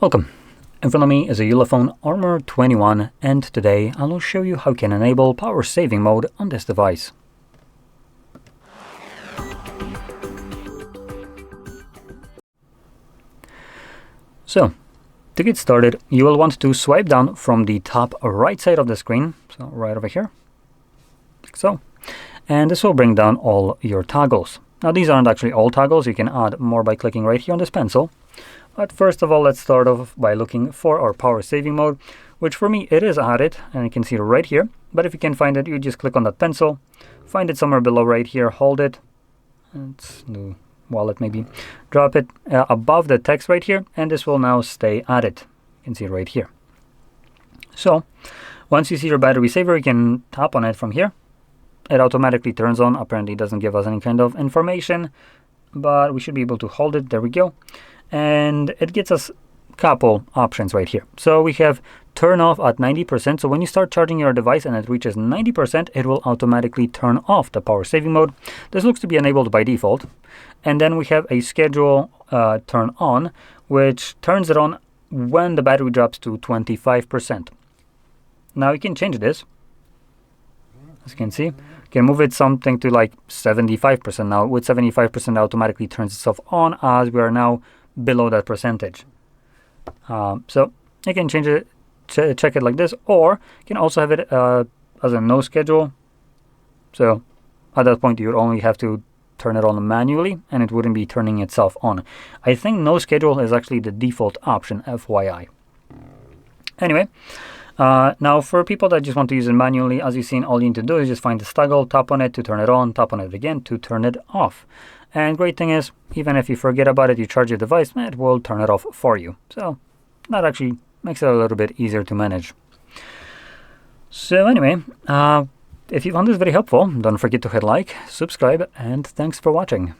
Welcome. In front of me is a ULEFONE Armor 21, and today I will show you how you can enable power saving mode on this device. So, to get started, you will want to swipe down from the top right side of the screen, so right over here, like so, and this will bring down all your toggles. Now these aren't actually all toggles, you can add more by clicking right here on this pencil. But first of all, let's start off by looking for our power saving mode, which for me it is added, and you can see it right here. But if you can find it, you just click on that pencil, find it somewhere below right here, hold it, and the wallet maybe, drop it above the text right here, and this will now stay added. You can see it right here. So once you see your battery saver, you can tap on it from here. It automatically turns on. Apparently it doesn't give us any kind of information, but we should be able to hold it. There we go. And it gets us a couple options right here. So we have turn off at 90%. So when you start charging your device and it reaches 90%, it will automatically turn off the power saving mode. This looks to be enabled by default. And then we have a schedule turn on, which turns it on when the battery drops to 25%. Now you can change this. As you can see, you can move it something to like 75%. Now with 75%, automatically turns itself on as we are now below that percentage. So you can change it, check it like this, or you can also have it as a no schedule. So at that point, you would only have to turn it on manually and it wouldn't be turning itself on. I think no schedule is actually the default option, FYI. Anyway, now for people that just want to use it manually, as you've seen, all you need to do is just find this toggle, tap on it to turn it on, tap on it again to turn it off. And great thing is, even if you forget about it, you charge your device, it will turn it off for you. So that actually makes it a little bit easier to manage. So anyway, if you found this very helpful, don't forget to hit like, subscribe, and thanks for watching.